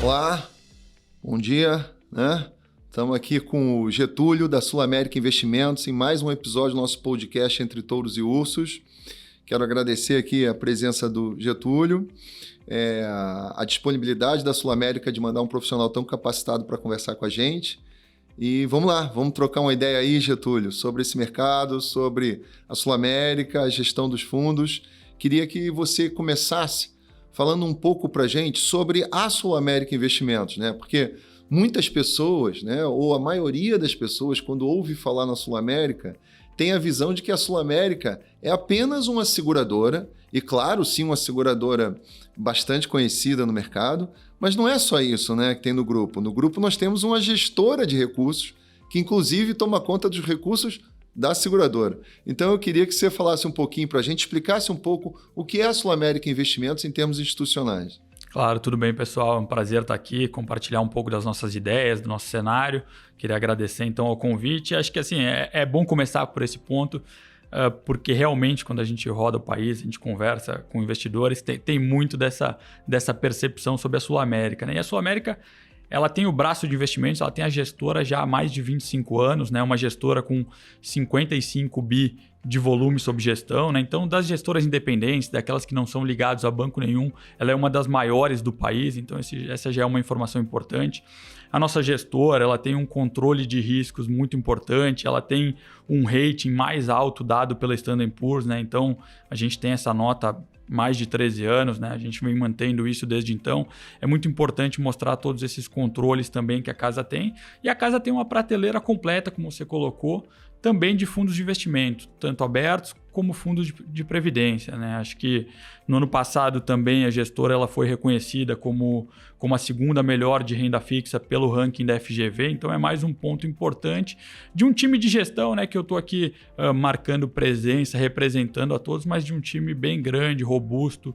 Olá, bom dia, né? Estamos aqui com o Getúlio da Sul América Investimentos em mais um episódio do nosso podcast Entre Touros e Ursos. Quero agradecer aqui a presença do Getúlio, a disponibilidade da Sul América de mandar um profissional tão capacitado para conversar com a gente. E vamos lá, vamos trocar uma ideia aí, Getúlio, sobre esse mercado, sobre a Sul América, a gestão dos fundos. Queria que você começasse falando um pouco para a gente sobre a Sul América Investimentos, né? Porque muitas pessoas, né, ou a maioria das pessoas, quando ouve falar na Sul América, tem a visão de que a Sul América é apenas uma seguradora, e claro, sim, uma seguradora bastante conhecida no mercado, mas não é só isso, né, que tem no grupo. No grupo nós temos uma gestora de recursos, que inclusive toma conta dos recursos da seguradora. Então eu queria que você falasse um pouquinho para a gente, explicasse um pouco o que é a Sul América Investimentos em termos institucionais. Claro, tudo bem, pessoal. É um prazer estar aqui, compartilhar um pouco das nossas ideias, do nosso cenário. Queria agradecer, então, ao convite. Acho que assim, é bom começar por esse ponto, porque realmente, quando a gente roda o país, a gente conversa com investidores, tem muito dessa percepção sobre a Sul América, né? E a Sul América, ela tem o braço de investimentos, ela tem a gestora já há mais de 25 anos, né? Uma gestora com 55 bi de volume sob gestão, né? Então, das gestoras independentes, daquelas que não são ligadas a banco nenhum, ela é uma das maiores do país, então essa já é uma informação importante. A nossa gestora, ela tem um controle de riscos muito importante, ela tem um rating mais alto dado pela Standard & Poor's, né? Então, a gente tem essa nota mais de 13 anos, né? A gente vem mantendo isso desde então. É muito importante mostrar todos esses controles também que a casa tem. E a casa tem uma prateleira completa, como você colocou, também de fundos de investimento, tanto abertos como fundos de previdência, né? Acho que no ano passado também a gestora ela foi reconhecida como a segunda melhor de renda fixa pelo ranking da FGV, então é mais um ponto importante de um time de gestão, né? Que eu estou aqui marcando presença, representando a todos, mas de um time bem grande, robusto,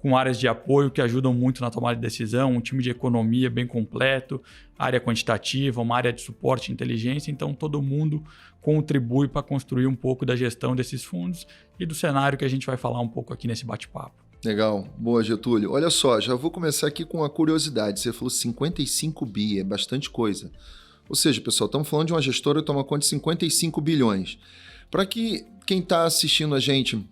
com áreas de apoio que ajudam muito na tomada de decisão, um time de economia bem completo, área quantitativa, uma área de suporte e inteligência, então todo mundo contribui para construir um pouco da gestão desses fundos e do cenário que a gente vai falar um pouco aqui nesse bate-papo. Legal, boa, Getúlio. Olha só, já vou começar aqui com uma curiosidade. Você falou 55 bi, é bastante coisa. Ou seja, pessoal, estamos falando de uma gestora que toma conta de 55 bilhões. Para que quem está assistindo a gente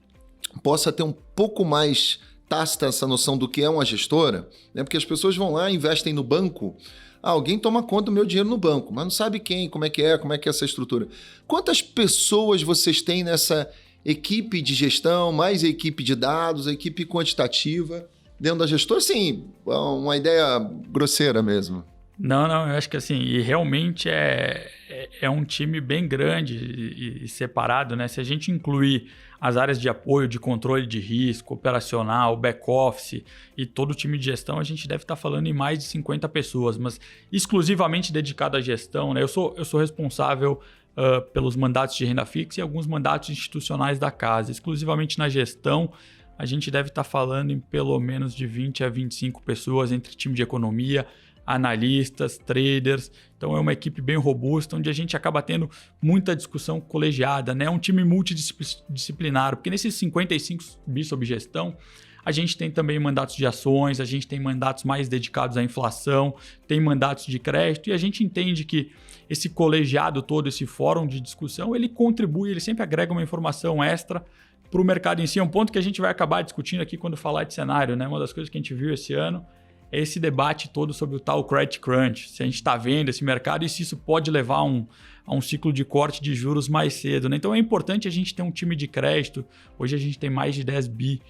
possa ter um pouco mais tácita essa noção do que é uma gestora, né? Porque as pessoas vão lá e investem no banco. Alguém toma conta do meu dinheiro no banco, mas não sabe quem, como é que é essa estrutura. Quantas pessoas vocês têm nessa equipe de gestão, mais a equipe de dados, a equipe quantitativa dentro da gestora? Sim, uma ideia grosseira mesmo. Não, eu acho que assim, e realmente é um time bem grande e separado, né? Se a gente incluir as áreas de apoio, de controle de risco, operacional, back-office e todo o time de gestão, a gente deve estar falando em mais de 50 pessoas, mas exclusivamente dedicado à gestão, né? Eu sou responsável pelos mandatos de renda fixa e alguns mandatos institucionais da casa. Exclusivamente na gestão, a gente deve estar falando em pelo menos de 20 a 25 pessoas entre time de economia, analistas, traders. Então é uma equipe bem robusta, onde a gente acaba tendo muita discussão colegiada, né? É um time multidisciplinar, porque nesses 55 bi sob gestão, a gente tem também mandatos de ações, a gente tem mandatos mais dedicados à inflação, tem mandatos de crédito, e a gente entende que esse colegiado todo, esse fórum de discussão, ele contribui, ele sempre agrega uma informação extra para o mercado em si. É um ponto que a gente vai acabar discutindo aqui quando falar de cenário, né? Uma das coisas que a gente viu esse ano é esse debate todo sobre o tal credit crunch, se a gente está vendo esse mercado e se isso pode levar a um ciclo de corte de juros mais cedo, né? Então é importante a gente ter um time de crédito. Hoje a gente tem mais de 10 bi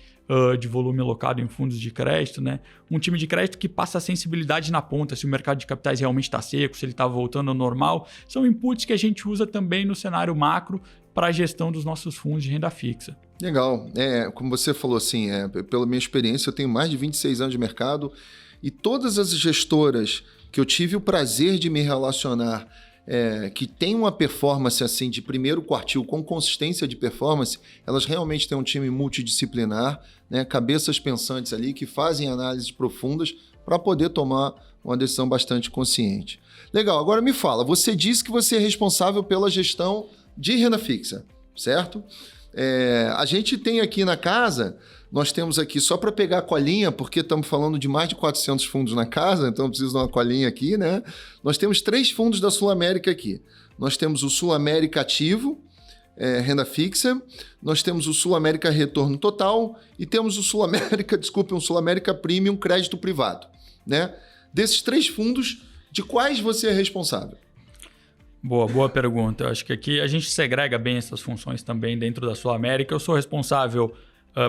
de volume alocado em fundos de crédito, né? Um time de crédito que passa a sensibilidade na ponta, se o mercado de capitais realmente está seco, se ele está voltando ao normal. São inputs que a gente usa também no cenário macro para a gestão dos nossos fundos de renda fixa. Legal. Como você falou, assim, pela minha experiência, eu tenho mais de 26 anos de mercado e todas as gestoras que eu tive o prazer de me relacionar, que tem uma performance assim de primeiro quartil com consistência de performance, elas realmente têm um time multidisciplinar, né, cabeças pensantes ali que fazem análises profundas para poder tomar uma decisão bastante consciente. Legal, agora me fala, você disse que você é responsável pela gestão de renda fixa, certo? A gente tem aqui na casa, nós temos aqui, só para pegar a colinha, porque estamos falando de mais de 400 fundos na casa, então preciso de uma colinha aqui, né? Nós temos 3 fundos da Sul América aqui. Nós temos o Sul América Ativo, renda fixa, nós temos o Sul América Retorno Total e temos o Sul América, um Sul América Premium Crédito Privado, né? Desses 3 fundos, de quais você é responsável? Boa pergunta. Eu acho que aqui a gente segrega bem essas funções também dentro da Sul América. Eu sou responsável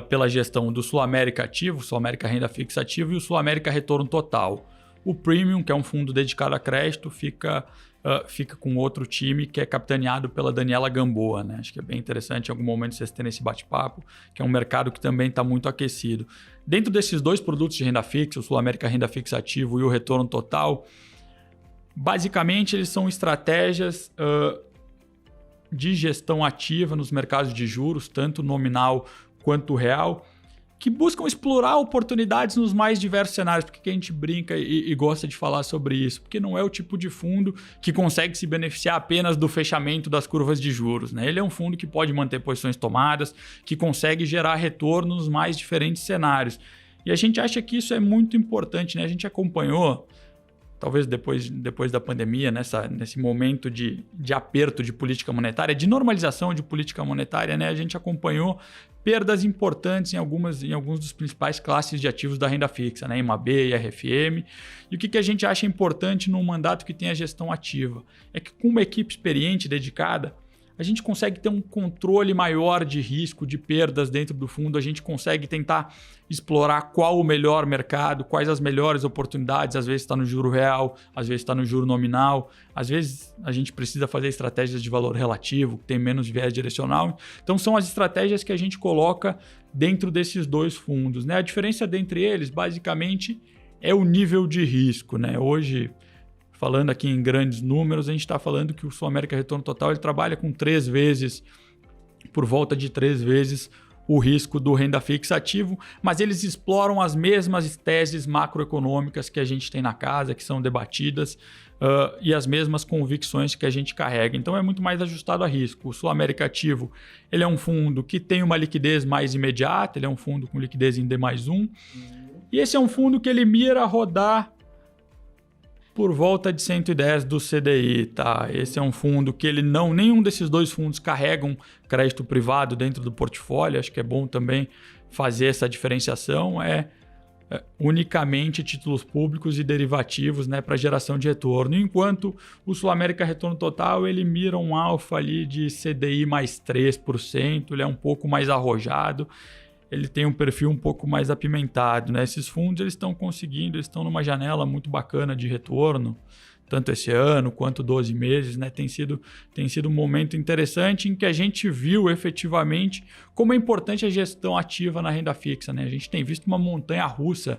pela gestão do Sul América Ativo, Sul América Renda Fixa Ativo e o Sul América Retorno Total. O Premium, que é um fundo dedicado a crédito, fica com outro time que é capitaneado pela Daniela Gamboa, né? Acho que é bem interessante em algum momento vocês terem esse bate-papo, que é um mercado que também está muito aquecido. Dentro desses 2 produtos de renda fixa, o Sul América Renda Fixa Ativo e o Retorno Total, basicamente eles são estratégias de gestão ativa nos mercados de juros, tanto nominal quanto real, que buscam explorar oportunidades nos mais diversos cenários. Por que a gente brinca e gosta de falar sobre isso? Porque não é o tipo de fundo que consegue se beneficiar apenas do fechamento das curvas de juros, né? Ele é um fundo que pode manter posições tomadas, que consegue gerar retorno nos mais diferentes cenários. E a gente acha que isso é muito importante, né? A gente acompanhou, talvez depois da pandemia, nesse momento de aperto de política monetária, de normalização de política monetária, né? A gente acompanhou perdas importantes em alguns dos principais classes de ativos da renda fixa, né? MAB e RFM. E o que a gente acha importante num mandato que tem a gestão ativa? É que com uma equipe experiente, dedicada, a gente consegue ter um controle maior de risco, de perdas dentro do fundo, a gente consegue tentar explorar qual o melhor mercado, quais as melhores oportunidades, às vezes está no juro real, às vezes está no juro nominal, às vezes a gente precisa fazer estratégias de valor relativo, que tem menos viés direcional. Então são as estratégias que a gente coloca dentro desses 2 fundos, né? A diferença dentre eles, basicamente, é o nível de risco, né? Hoje, falando aqui em grandes números, a gente está falando que o Sul América Retorno Total ele trabalha com por volta de 3 vezes o risco do renda fixa ativo, mas eles exploram as mesmas teses macroeconômicas que a gente tem na casa, que são debatidas, e as mesmas convicções que a gente carrega. Então é muito mais ajustado a risco. O Sul América Ativo ele é um fundo que tem uma liquidez mais imediata, ele é um fundo com liquidez em D+1, e esse é um fundo que ele mira rodar por volta de 110 do CDI, tá? Esse é um fundo que nenhum desses 2 fundos carregam crédito privado dentro do portfólio, acho que é bom também fazer essa diferenciação, unicamente títulos públicos e derivativos, né, para geração de retorno, enquanto o Sul América Retorno Total ele mira um alfa ali de CDI mais 3%, ele é um pouco mais arrojado, ele tem um perfil um pouco mais apimentado, né? Esses fundos eles estão numa janela muito bacana de retorno, tanto esse ano quanto 12 meses, né? Tem sido um momento interessante em que a gente viu efetivamente como é importante a gestão ativa na renda fixa, né? A gente tem visto uma montanha-russa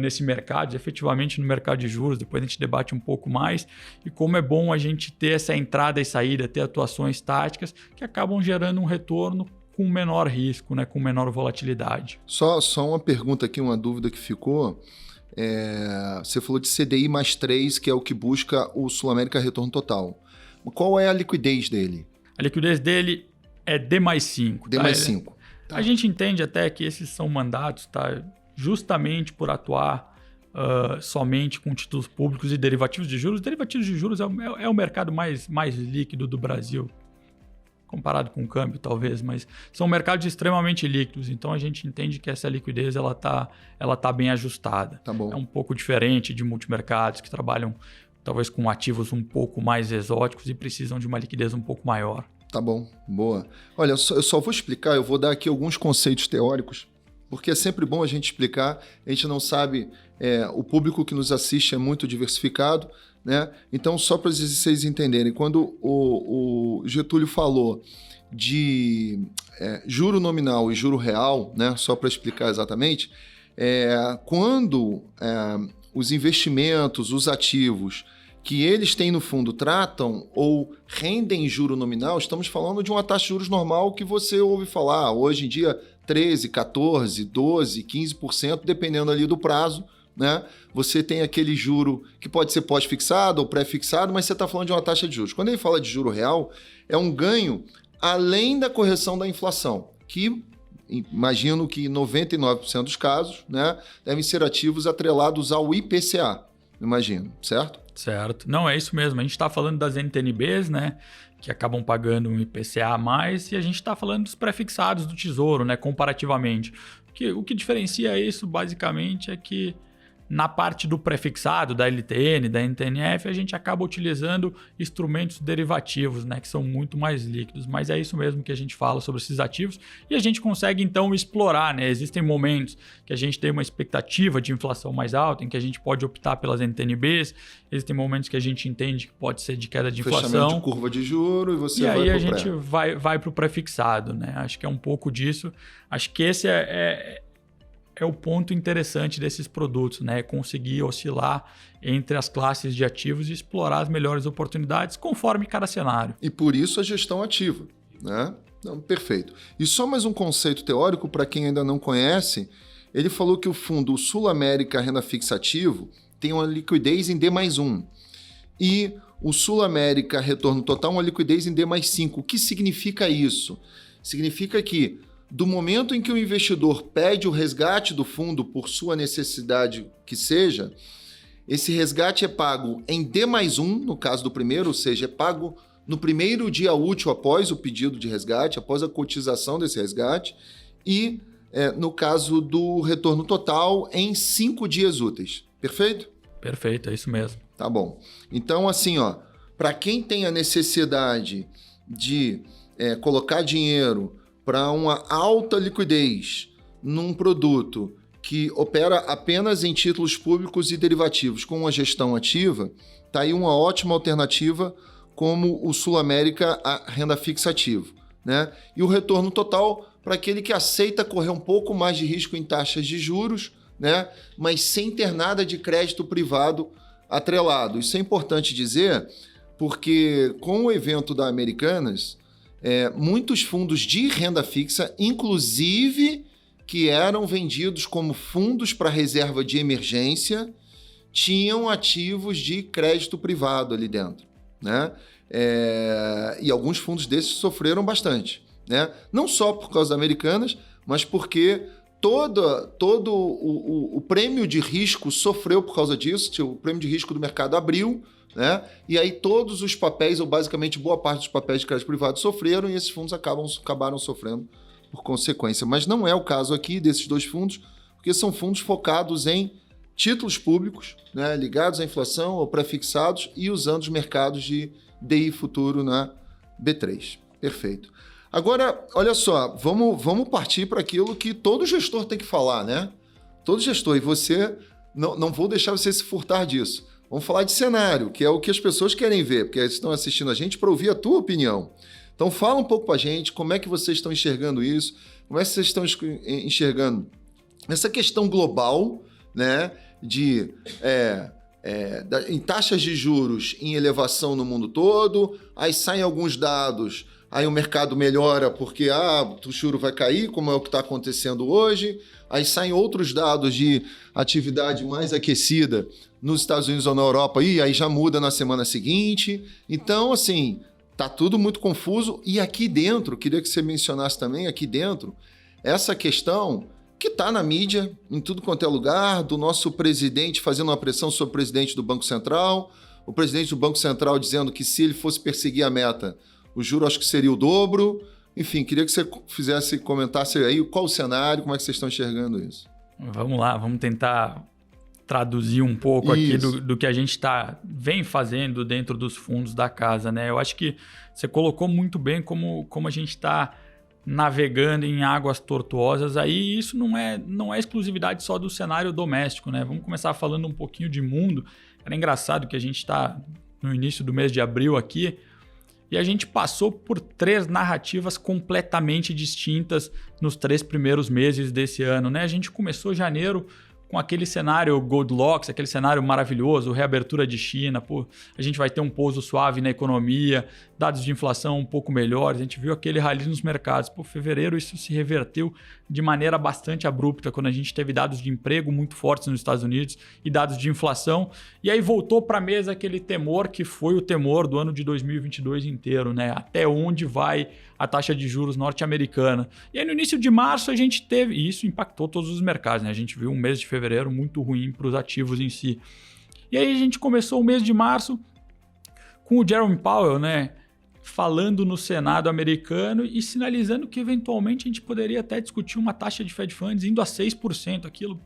nesse mercado, efetivamente no mercado de juros, depois a gente debate um pouco mais, e como é bom a gente ter essa entrada e saída, ter atuações táticas que acabam gerando um retorno com menor risco, né, com menor volatilidade. Só uma pergunta aqui, uma dúvida que ficou. Você falou de CDI mais 3, que é o que busca o Sul América Retorno Total. Qual é a liquidez dele? A liquidez dele é D+5. D+5. Tá? A gente entende até que esses são mandatos, tá? Justamente por atuar somente com títulos públicos e derivativos de juros. Derivativos de juros é o mercado mais líquido do Brasil, comparado com o câmbio, talvez, mas são mercados extremamente líquidos, então a gente entende que essa liquidez ela tá bem ajustada. Tá bom. É um pouco diferente de multimercados que trabalham talvez com ativos um pouco mais exóticos e precisam de uma liquidez um pouco maior. Tá bom, boa. Olha, eu só vou explicar, eu vou dar aqui alguns conceitos teóricos, porque é sempre bom a gente explicar, a gente não sabe, o público que nos assiste é muito diversificado, né? Então, só para vocês entenderem, quando o Getúlio falou de juro nominal e juro real, né? Só para explicar exatamente, quando os investimentos, os ativos que eles têm no fundo tratam ou rendem juro nominal, estamos falando de uma taxa de juros normal que você ouve falar hoje em dia 13%, 14%, 12%, 15%, dependendo ali do prazo, né? Você tem aquele juro que pode ser pós-fixado ou pré-fixado, mas você está falando de uma taxa de juros. Quando ele fala de juro real, é um ganho além da correção da inflação, que imagino que 99% dos casos, né, devem ser ativos atrelados ao IPCA, imagino, certo? Certo. Não, é isso mesmo. A gente está falando das NTNBs, né, que acabam pagando um IPCA a mais, e a gente está falando dos prefixados do Tesouro, né, comparativamente. O que diferencia isso, basicamente, é que na parte do prefixado, da LTN, da NTNF, a gente acaba utilizando instrumentos derivativos, né, que são muito mais líquidos. Mas é isso mesmo que a gente fala sobre esses ativos e a gente consegue, então, explorar, né? Existem momentos que a gente tem uma expectativa de inflação mais alta, em que a gente pode optar pelas NTNBs. Existem momentos que a gente entende que pode ser de queda de inflação. Fechamento de curva de juros e você vai para o pré. E aí a gente vai para o prefixado, né? Acho que é um pouco disso. Acho que esse é o ponto interessante desses produtos, né? Conseguir oscilar entre as classes de ativos e explorar as melhores oportunidades conforme cada cenário. E por isso a gestão ativa, né? Não, perfeito. E só mais um conceito teórico para quem ainda não conhece, ele falou que o fundo Sul América Renda Fixa Ativo tem uma liquidez em D+1 e o Sul América Retorno Total uma liquidez em D+5. O que significa isso? Significa que do momento em que o investidor pede o resgate do fundo por sua necessidade que seja, esse resgate é pago em D+1, no caso do primeiro, ou seja, é pago no primeiro dia útil após o pedido de resgate, após a cotização desse resgate, e no caso do retorno total, em 5 dias úteis. Perfeito? Perfeito, é isso mesmo. Tá bom. Então, assim, para quem tem a necessidade de colocar dinheiro para uma alta liquidez num produto que opera apenas em títulos públicos e derivativos com uma gestão ativa, está aí uma ótima alternativa como o Sul América a Renda Fixa Ativo, né? E o retorno total para aquele que aceita correr um pouco mais de risco em taxas de juros, né? Mas sem ter nada de crédito privado atrelado. Isso é importante dizer porque com o evento da Americanas, muitos fundos de renda fixa, inclusive que eram vendidos como fundos para reserva de emergência, tinham ativos de crédito privado ali dentro, né? E alguns fundos desses sofreram bastante, né? Não só por causa das Americanas, mas porque todo o prêmio de risco sofreu por causa disso. O prêmio de risco do mercado abriu, né? E aí todos os papéis, ou basicamente boa parte dos papéis de crédito privado sofreram e esses fundos acabaram sofrendo por consequência. Mas não é o caso aqui desses dois fundos, porque são fundos focados em títulos públicos, né? Ligados à inflação ou prefixados e usando os mercados de DI futuro na B3. Perfeito. Agora, olha só, vamos partir para aquilo que todo gestor tem que falar, né? Todo gestor, e você, não vou deixar você se furtar disso. Vamos falar de cenário, que é o que as pessoas querem ver, porque eles estão assistindo a gente para ouvir a tua opinião. Então fala um pouco para a gente, como é que vocês estão enxergando isso, como é que vocês estão enxergando essa questão global, né, em taxas de juros em elevação no mundo todo, aí saem alguns dados, aí o mercado melhora porque o juro vai cair, como é o que está acontecendo hoje, aí saem outros dados de atividade mais aquecida nos Estados Unidos ou na Europa, e aí já muda na semana seguinte. Então, assim, tá tudo muito confuso. E aqui dentro, queria que você mencionasse também, aqui dentro, essa questão que está na mídia, em tudo quanto é lugar, do nosso presidente fazendo uma pressão sobre o presidente do Banco Central, o presidente do Banco Central dizendo que se ele fosse perseguir a meta, o juro acho que seria o dobro. Enfim, queria que você comentasse aí qual o cenário, como é que vocês estão enxergando isso. Vamos lá, vamos tentar traduzir um pouco aqui do que a gente vem fazendo dentro dos fundos da casa, né? Eu acho que você colocou muito bem como a gente está navegando em águas tortuosas. Aí isso não é exclusividade só do cenário doméstico, né? Vamos começar falando um pouquinho de mundo. Era engraçado que a gente está no início do mês de abril aqui, e a gente passou por 3 narrativas completamente distintas nos 3 primeiros meses desse ano, né? A gente começou janeiro com aquele cenário Goldilocks, aquele cenário maravilhoso, reabertura de China, a gente vai ter um pouso suave na economia, dados de inflação um pouco melhores, a gente viu aquele rally nos mercados. Fevereiro isso se reverteu de maneira bastante abrupta, quando a gente teve dados de emprego muito fortes nos Estados Unidos e dados de inflação, e aí voltou para a mesa aquele temor que foi o temor do ano de 2022 inteiro, né? Até onde vai a taxa de juros norte-americana. E aí no início de março a gente teve, e isso impactou todos os mercados, né? A gente viu um mês de fevereiro muito ruim para os ativos em si. E aí a gente começou o mês de março com o Jerome Powell, né, falando no Senado americano e sinalizando que eventualmente a gente poderia até discutir uma taxa de Fed Funds indo a 6%. Aquilo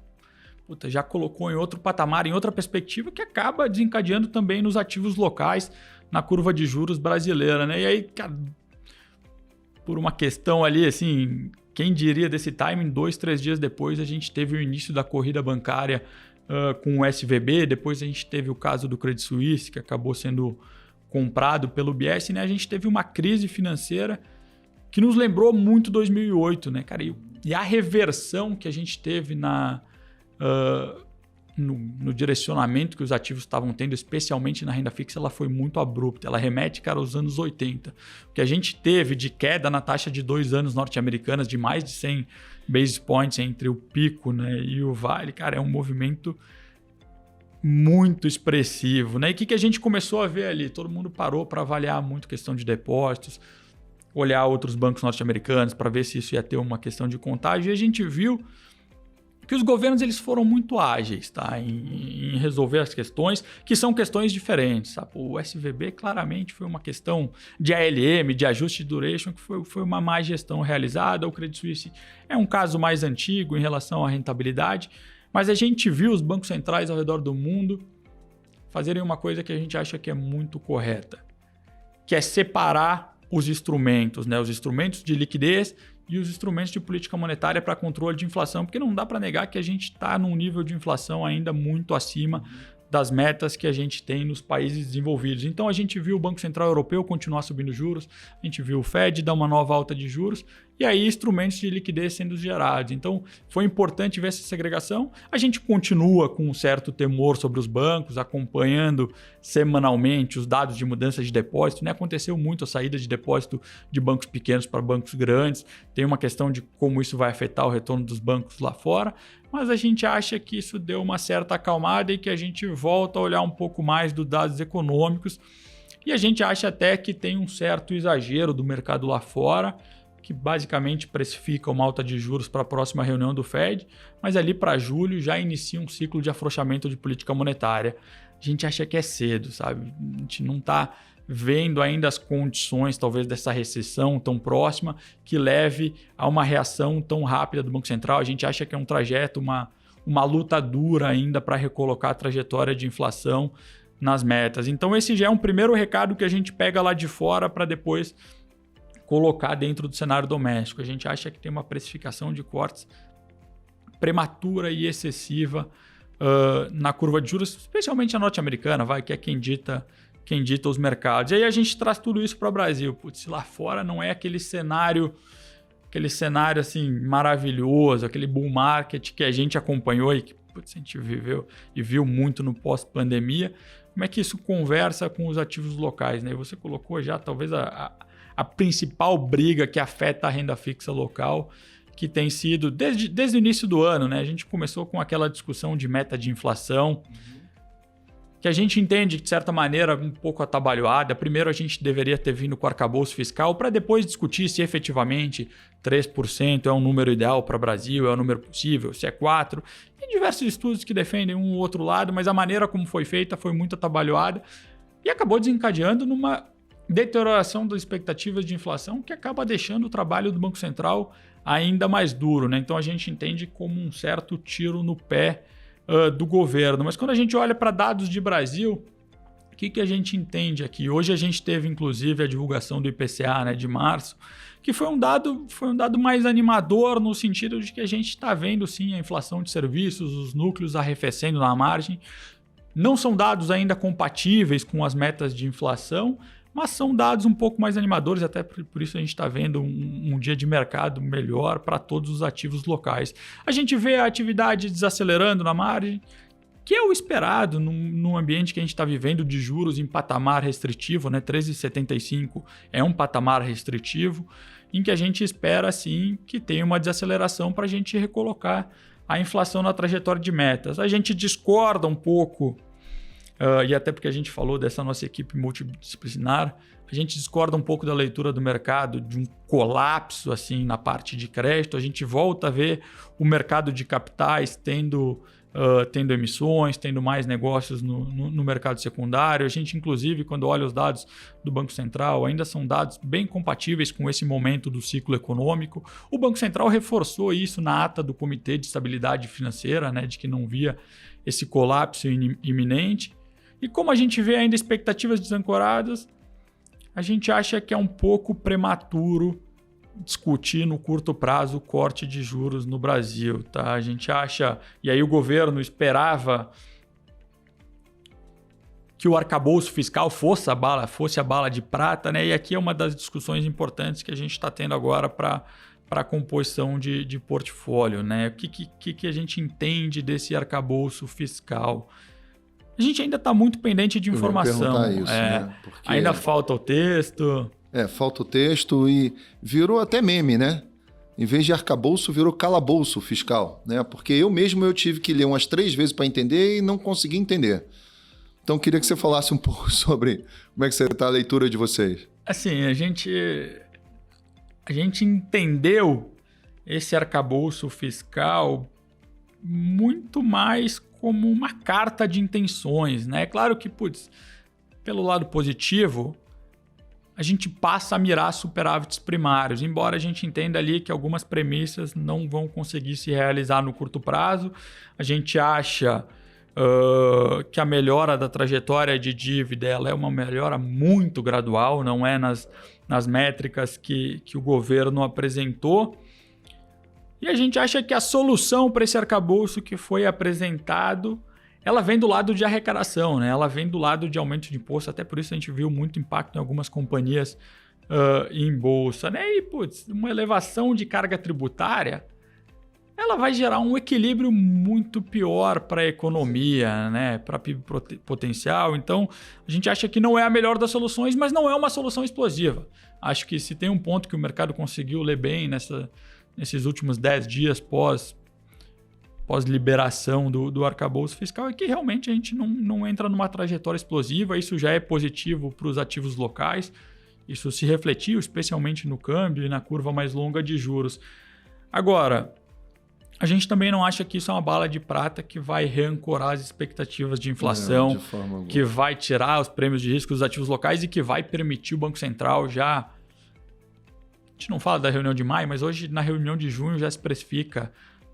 já colocou em outro patamar, em outra perspectiva, que acaba desencadeando também nos ativos locais, na curva de juros brasileira, né? E aí, cara, por uma questão ali, assim, quem diria desse timing, 2-3 dias depois a gente teve o início da corrida bancária com o SVB, depois a gente teve o caso do Credit Suisse, que acabou sendo comprado pelo UBS, né? A gente teve uma crise financeira que nos lembrou muito 2008, né, cara? E a reversão que a gente teve no direcionamento que os ativos estavam tendo, especialmente na renda fixa, ela foi muito abrupta. Ela remete, cara, aos anos 80. O que a gente teve de queda na taxa de 2 anos norte-americanas de mais de 100 basis points entre o pico, né, e o vale, cara, é um movimento muito expressivo, né? E o que a gente começou a ver ali? Todo mundo parou para avaliar muito questão de depósitos, olhar outros bancos norte-americanos para ver se isso ia ter uma questão de contágio, e a gente viu que os governos eles foram muito ágeis, tá? em resolver as questões, que são questões diferentes. Tá? O SVB claramente foi uma questão de ALM, de ajuste de duration, que foi uma má gestão realizada. O Credit Suisse é um caso mais antigo em relação à rentabilidade, mas a gente viu os bancos centrais ao redor do mundo fazerem uma coisa que a gente acha que é muito correta, que é separar os instrumentos, né? Os instrumentos de liquidez e os instrumentos de política monetária para controle de inflação, porque não dá para negar que a gente está num nível de inflação ainda muito acima das metas que a gente tem nos países desenvolvidos. Então a gente viu o Banco Central Europeu continuar subindo juros, a gente viu o Fed dar uma nova alta de juros, e aí instrumentos de liquidez sendo gerados. Então foi importante ver essa segregação. A gente continua com um certo temor sobre os bancos, acompanhando semanalmente os dados de mudança de depósito, né? Aconteceu muito a saída de depósito de bancos pequenos para bancos grandes, tem uma questão de como isso vai afetar o retorno dos bancos lá fora, mas a gente acha que isso deu uma certa acalmada e que a gente volta a olhar um pouco mais dos dados econômicos, e a gente acha até que tem um certo exagero do mercado lá fora, que basicamente precifica uma alta de juros para a próxima reunião do Fed, mas ali para julho já inicia um ciclo de afrouxamento de política monetária. A gente acha que é cedo, sabe? A gente não está vendo ainda as condições, talvez, dessa recessão tão próxima que leve a uma reação tão rápida do Banco Central. A gente acha que é um trajeto, uma luta dura ainda para recolocar a trajetória de inflação nas metas. Então esse já é um primeiro recado que a gente pega lá de fora para depois colocar dentro do cenário doméstico. A gente acha que tem uma precificação de cortes prematura e excessiva na curva de juros, especialmente a norte-americana, que é quem dita os mercados. E aí a gente traz tudo isso para o Brasil. Putz, lá fora não é aquele cenário assim maravilhoso, aquele bull market que a gente acompanhou e que a gente viveu e viu muito no pós-pandemia. Como é que isso conversa com os ativos locais, né? Você colocou já talvez a principal briga que afeta a renda fixa local, que tem sido desde o início do ano, né? A gente começou com aquela discussão de meta de inflação, que a gente entende, de certa maneira, um pouco atabalhoada. Primeiro a gente deveria ter vindo com o arcabouço fiscal para depois discutir se efetivamente 3% é um número ideal para o Brasil, é um número possível, se é 4%. Tem diversos estudos que defendem um ou outro lado, mas a maneira como foi feita foi muito atabalhoada e acabou desencadeando numa deterioração das expectativas de inflação que acaba deixando o trabalho do Banco Central ainda mais duro, né? Então a gente entende como um certo tiro no pé do governo. Mas quando a gente olha para dados de Brasil, o que a gente entende aqui? Hoje a gente teve, inclusive, a divulgação do IPCA, né, de março, que foi um dado mais animador no sentido de que a gente está vendo, sim, a inflação de serviços, os núcleos arrefecendo na margem. Não são dados ainda compatíveis com as metas de inflação, mas são dados um pouco mais animadores, até por isso a gente está vendo um dia de mercado melhor para todos os ativos locais. A gente vê a atividade desacelerando na margem, que é o esperado num ambiente que a gente está vivendo de juros em patamar restritivo, né? 13,75 é um patamar restritivo, em que a gente espera, sim, que tenha uma desaceleração para a gente recolocar a inflação na trajetória de metas. A gente discorda um pouco, e até porque a gente falou dessa nossa equipe multidisciplinar, a gente discorda um pouco da leitura do mercado, de um colapso assim na parte de crédito. A gente volta a ver o mercado de capitais tendo emissões, tendo mais negócios no mercado secundário. A gente, inclusive, quando olha os dados do Banco Central, ainda são dados bem compatíveis com esse momento do ciclo econômico. O Banco Central reforçou isso na ata do Comitê de Estabilidade Financeira, né, de que não via esse colapso iminente. E como a gente vê ainda expectativas desancoradas, a gente acha que é um pouco prematuro discutir no curto prazo o corte de juros no Brasil, tá? A gente acha, e aí o governo esperava que o arcabouço fiscal fosse a bala de prata, né? E aqui é uma das discussões importantes que a gente está tendo agora para a composição de portfólio, né? O que a gente entende desse arcabouço fiscal? A gente ainda está muito pendente de informação. Isso, né? Porque ainda falta o texto. Falta o texto e virou até meme, né? Em vez de arcabouço, virou calabouço fiscal, né? Porque eu tive que ler umas 3 vezes para entender e não consegui entender. Então, queria que você falasse um pouco sobre como é que está a leitura de vocês. Assim, a gente entendeu esse arcabouço fiscal muito mais como uma carta de intenções, né? É claro que, pelo lado positivo, a gente passa a mirar superávites primários, embora a gente entenda ali que algumas premissas não vão conseguir se realizar no curto prazo. A gente acha que a melhora da trajetória de dívida ela é uma melhora muito gradual, não é nas métricas que o governo apresentou. E a gente acha que a solução para esse arcabouço que foi apresentado, ela vem do lado de arrecadação, né? Ela vem do lado de aumento de imposto, até por isso a gente viu muito impacto em algumas companhias em bolsa, né? E, uma elevação de carga tributária, ela vai gerar um equilíbrio muito pior para a economia, né? Para PIB potencial. Então, a gente acha que não é a melhor das soluções, mas não é uma solução explosiva. Acho que se tem um ponto que o mercado conseguiu ler bem nesses últimos 10 dias pós-liberação do arcabouço fiscal, é que realmente a gente não entra numa trajetória explosiva. Isso já é positivo para os ativos locais. Isso se refletiu especialmente no câmbio e na curva mais longa de juros. Agora, a gente também não acha que isso é uma bala de prata que vai reancorar as expectativas de inflação, que vai tirar os prêmios de risco dos ativos locais e que vai permitir o Banco Central já... A gente não fala da reunião de maio, mas hoje na reunião de junho já se precifica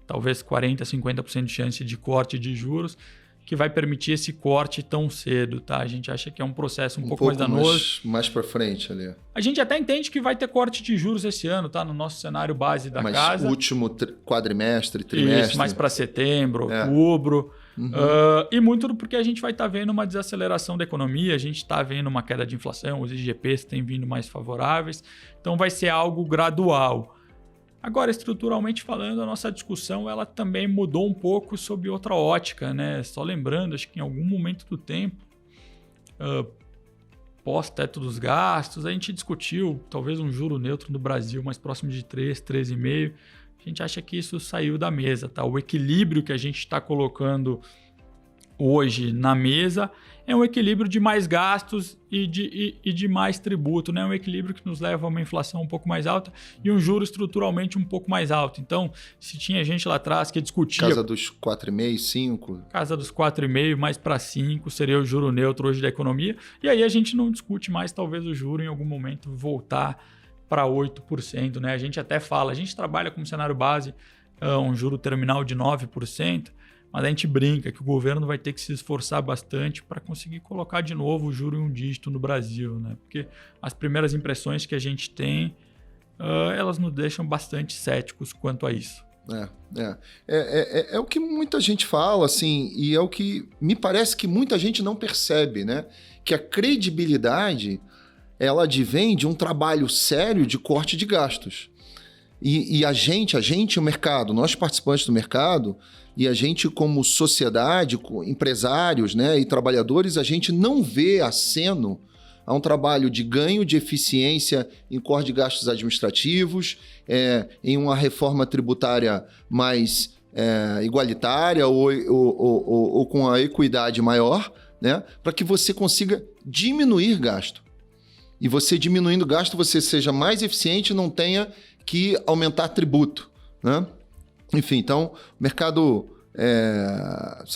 talvez 40%, 50% de chance de corte de juros, que vai permitir esse corte tão cedo, tá? A gente acha que é um processo um pouco mais danoso. Mais para frente ali. A gente até entende que vai ter corte de juros esse ano, tá? No nosso cenário base da casa. Mas último quadrimestre, trimestre. Isso, mais para setembro, outubro. Uhum. E muito porque a gente vai estar vendo uma desaceleração da economia, a gente está vendo uma queda de inflação, os IGPs têm vindo mais favoráveis, então vai ser algo gradual. Agora, estruturalmente falando, a nossa discussão ela também mudou um pouco sob outra ótica, né? Só lembrando, acho que em algum momento do tempo, pós-teto dos gastos, a gente discutiu talvez um juro neutro no Brasil mais próximo de 3, 3,5%. A gente acha que isso saiu da mesa, tá? O equilíbrio que a gente está colocando hoje na mesa é um equilíbrio de mais gastos e de mais tributo, né? Um equilíbrio que nos leva a uma inflação um pouco mais alta e um juro estruturalmente um pouco mais alto. Então, se tinha gente lá atrás que discutia... Casa dos 4,5, 5? Casa dos 4,5, mais para 5, seria o juro neutro hoje da economia. E aí a gente não discute mais, talvez, o juro em algum momento voltar para 8%, né? A gente até fala, a gente trabalha como cenário base um juro terminal de 9%, mas a gente brinca que o governo vai ter que se esforçar bastante para conseguir colocar de novo o juro em um dígito no Brasil, né? Porque as primeiras impressões que a gente tem, elas nos deixam bastante céticos quanto a isso. É o que muita gente fala, assim, e é o que me parece que muita gente não percebe, né? Que a credibilidade, ela advém de um trabalho sério de corte de gastos. E a gente, o mercado, nós participantes do mercado, e a gente como sociedade, empresários, né, e trabalhadores, a gente não vê aceno a um trabalho de ganho de eficiência em corte de gastos administrativos, em uma reforma tributária mais igualitária ou com a equidade maior, né, para que você consiga diminuir gasto. E você diminuindo gasto, você seja mais eficiente e não tenha que aumentar tributo, né? Enfim, então, o mercado,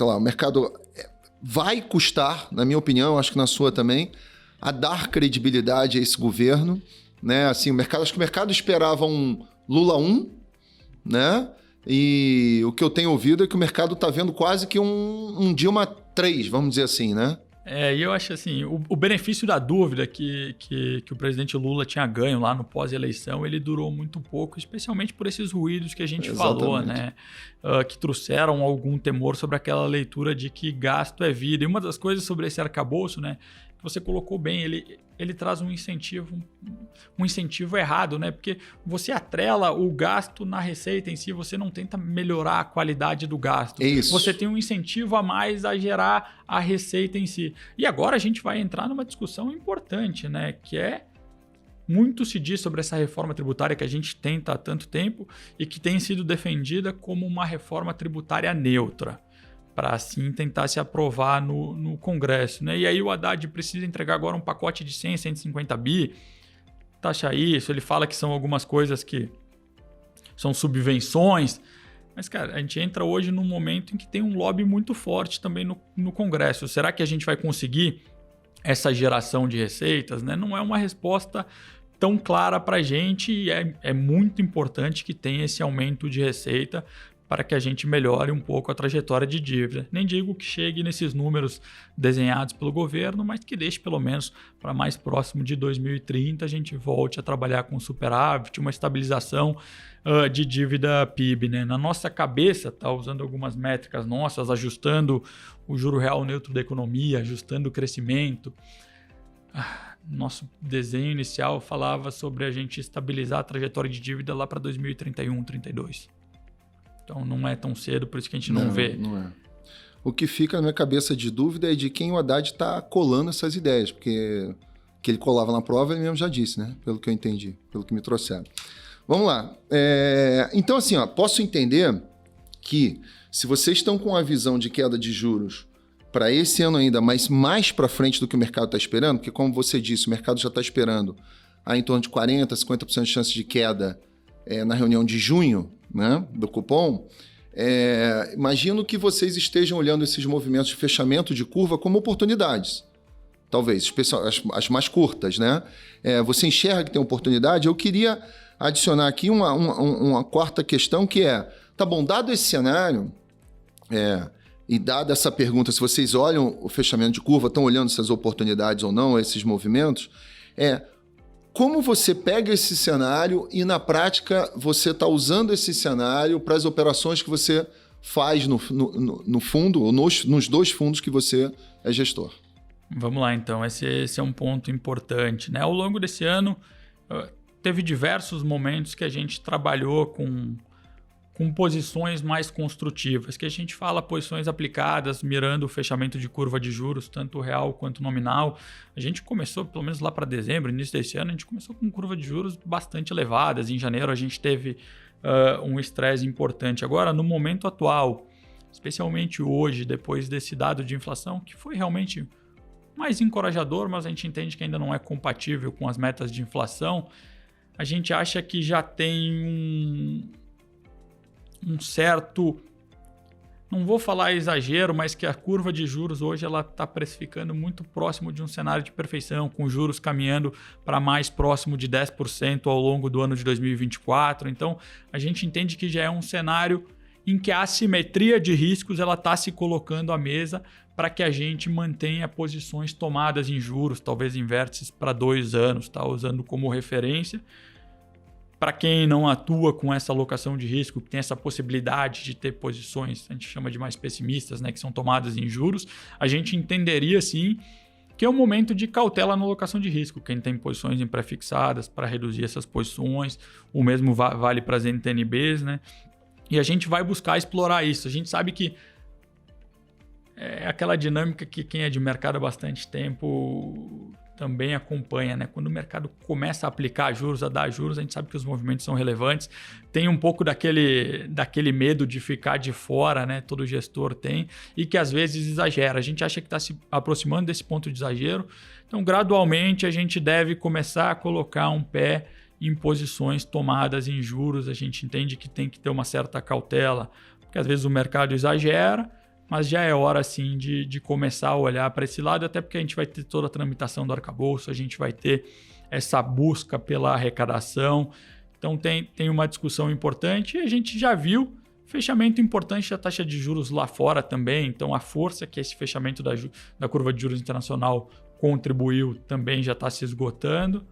o mercado vai custar, na minha opinião, acho que na sua também, a dar credibilidade a esse governo, né? Assim, acho que o mercado esperava um Lula 1, né? E o que eu tenho ouvido é que o mercado está vendo quase que um Dilma 3, vamos dizer assim, né? E eu acho assim, o benefício da dúvida que o presidente Lula tinha ganho lá no pós-eleição, ele durou muito pouco, especialmente por esses ruídos que a gente falou, né? Que trouxeram algum temor sobre aquela leitura de que gasto é vida. E uma das coisas sobre esse arcabouço, né? Que você colocou bem, ele traz um incentivo errado, né? Porque você atrela o gasto na receita em si, você não tenta melhorar a qualidade do gasto. Isso. Você tem um incentivo a mais a gerar a receita em si. E agora a gente vai entrar numa discussão importante, né? Que muito se diz sobre essa reforma tributária que a gente tenta há tanto tempo e que tem sido defendida como uma reforma tributária neutra, para assim tentar se aprovar no Congresso, né? E aí o Haddad precisa entregar agora um pacote de 100, 150 bi, taxa isso, ele fala que são algumas coisas que são subvenções, mas, cara, a gente entra hoje num momento em que tem um lobby muito forte também no Congresso. Será que a gente vai conseguir essa geração de receitas, né? Não é uma resposta tão clara para a gente e é muito importante que tenha esse aumento de receita para que a gente melhore um pouco a trajetória de dívida. Nem digo que chegue nesses números desenhados pelo governo, mas que deixe pelo menos para mais próximo de 2030 a gente volte a trabalhar com superávit, uma estabilização de dívida PIB, né? Na nossa cabeça, tá usando algumas métricas nossas, ajustando o juro real neutro da economia, ajustando o crescimento. Nosso desenho inicial falava sobre a gente estabilizar a trajetória de dívida lá para 2031, 32. Então não é tão cedo, por isso que a gente não vê. Não é. O que fica na minha cabeça de dúvida é de quem o Haddad está colando essas ideias, porque que ele colava na prova, ele mesmo já disse, né? Pelo que eu entendi, pelo que me trouxeram. Vamos lá. Então, assim, posso entender que se vocês estão com a visão de queda de juros para esse ano ainda, mas mais para frente do que o mercado está esperando, porque como você disse, o mercado já está esperando em torno de 40%, 50% de chance de queda na reunião de junho, né, do cupom, imagino que vocês estejam olhando esses movimentos de fechamento de curva como oportunidades. Talvez, as mais curtas, né? Você enxerga que tem oportunidade? Eu queria adicionar aqui uma quarta questão que tá bom, dado esse cenário, e dada essa pergunta, se vocês olham o fechamento de curva, estão olhando essas oportunidades ou não, esses movimentos, como você pega esse cenário e, na prática, você está usando esse cenário para as operações que você faz no fundo, ou nos dois fundos que você é gestor? Vamos lá, então. Esse é um ponto importante, né? Ao longo desse ano, teve diversos momentos que a gente trabalhou com posições mais construtivas, que a gente fala posições aplicadas, mirando o fechamento de curva de juros, tanto real quanto nominal. A gente começou, pelo menos lá para dezembro, início desse ano, a gente começou com curva de juros bastante elevadas. Em janeiro a gente teve um estresse importante. Agora, no momento atual, especialmente hoje, depois desse dado de inflação, que foi realmente mais encorajador, mas a gente entende que ainda não é compatível com as metas de inflação, a gente acha que já tem um certo, não vou falar exagero, mas que a curva de juros hoje ela está precificando muito próximo de um cenário de perfeição, com juros caminhando para mais próximo de 10% ao longo do ano de 2024. Então, a gente entende que já é um cenário em que a assimetria de riscos ela está se colocando à mesa para que a gente mantenha posições tomadas em juros, talvez em vértices para 2 anos, tá? Usando como referência. Para quem não atua com essa alocação de risco, que tem essa possibilidade de ter posições, a gente chama de mais pessimistas, né, que são tomadas em juros, a gente entenderia sim que é um momento de cautela na alocação de risco. Quem tem posições em pré-fixadas para reduzir essas posições, o mesmo vale para as NTNBs, né? E a gente vai buscar explorar isso. A gente sabe que é aquela dinâmica que quem é de mercado há bastante tempo também acompanha, né? Quando o mercado começa a aplicar juros, a dar juros, a gente sabe que os movimentos são relevantes. Tem um pouco daquele medo de ficar de fora, né? Todo gestor tem, e que às vezes exagera. A gente acha que está se aproximando desse ponto de exagero. Então, gradualmente, a gente deve começar a colocar um pé em posições tomadas em juros. A gente entende que tem que ter uma certa cautela, porque às vezes o mercado exagera, mas já é hora, sim, de começar a olhar para esse lado, até porque a gente vai ter toda a tramitação do arcabouço, a gente vai ter essa busca pela arrecadação. Então, tem uma discussão importante e a gente já viu fechamento importante da taxa de juros lá fora também. Então, a força que esse fechamento da curva de juros internacional contribuiu também já está se esgotando.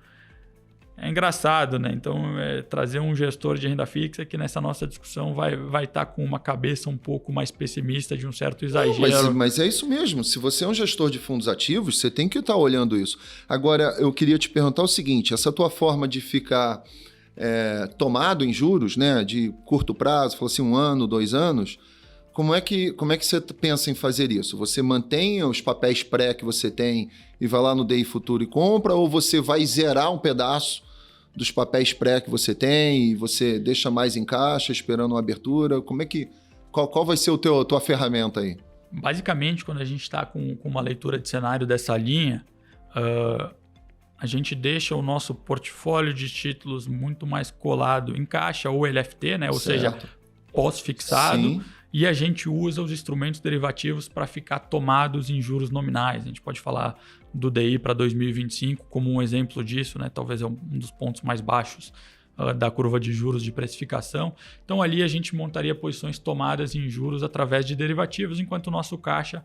É engraçado, né? Então, trazer um gestor de renda fixa que nessa nossa discussão vai estar com uma cabeça um pouco mais pessimista, de um certo exagero. Mas é isso mesmo. Se você é um gestor de fundos ativos, você tem que estar olhando isso. Agora, eu queria te perguntar o seguinte, essa tua forma de ficar tomado em juros, né, de curto prazo, falou assim 1 ano, 2 anos, como é que você pensa em fazer isso? Você mantém os papéis pré que você tem e vai lá no DI Futuro e compra, ou você vai zerar um pedaço dos papéis pré que você tem e você deixa mais em caixa esperando uma abertura? Qual vai ser a tua ferramenta aí? Basicamente, quando a gente está com uma leitura de cenário dessa linha, a gente deixa o nosso portfólio de títulos muito mais colado em caixa ou LFT, né? Ou seja, pós-fixado. Sim. E a gente usa os instrumentos derivativos para ficar tomados em juros nominais. A gente pode falar do DI para 2025 como um exemplo disso, né? Talvez é um dos pontos mais baixos da curva de juros de precificação. Então, ali a gente montaria posições tomadas em juros através de derivativos, enquanto o nosso caixa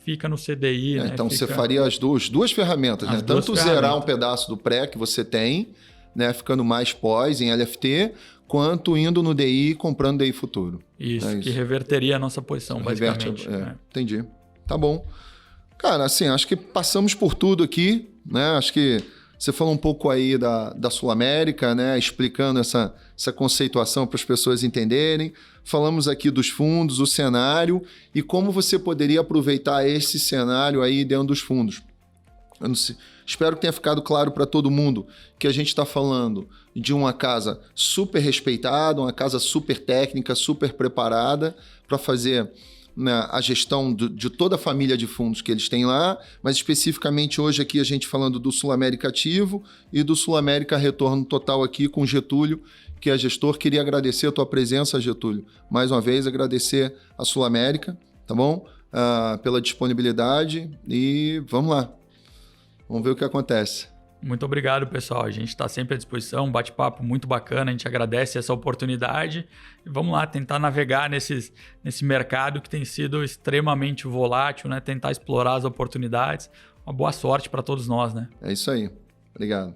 fica no CDI. Né? Então, você faria as duas ferramentas, né? Tanto zerar um pedaço do pré que você tem, né? Ficando mais pós em LFT, quanto indo no DI e comprando DI futuro. Isso, que reverteria a nossa posição, basicamente. Entendi. Tá bom. Cara, assim, acho que passamos por tudo aqui, né? Acho que você falou um pouco aí da Sul América, né? Explicando essa conceituação para as pessoas entenderem. Falamos aqui dos fundos, o cenário e como você poderia aproveitar esse cenário aí dentro dos fundos. Espero que tenha ficado claro para todo mundo que a gente está falando de uma casa super respeitada, uma casa super técnica, super preparada para fazer, né, a gestão de toda a família de fundos que eles têm lá, mas especificamente hoje aqui a gente falando do Sul América Ativo e do Sul América Retorno Total aqui com o Getúlio, que é gestor. Queria agradecer a tua presença, Getúlio. Mais uma vez, agradecer a Sul América, tá bom? Pela disponibilidade e vamos lá. Vamos ver o que acontece. Muito obrigado, pessoal. A gente está sempre à disposição, um bate-papo muito bacana, a gente agradece essa oportunidade. E vamos lá, tentar navegar nesse mercado que tem sido extremamente volátil, né? Tentar explorar as oportunidades. Uma boa sorte para todos nós, né? É isso aí. Obrigado.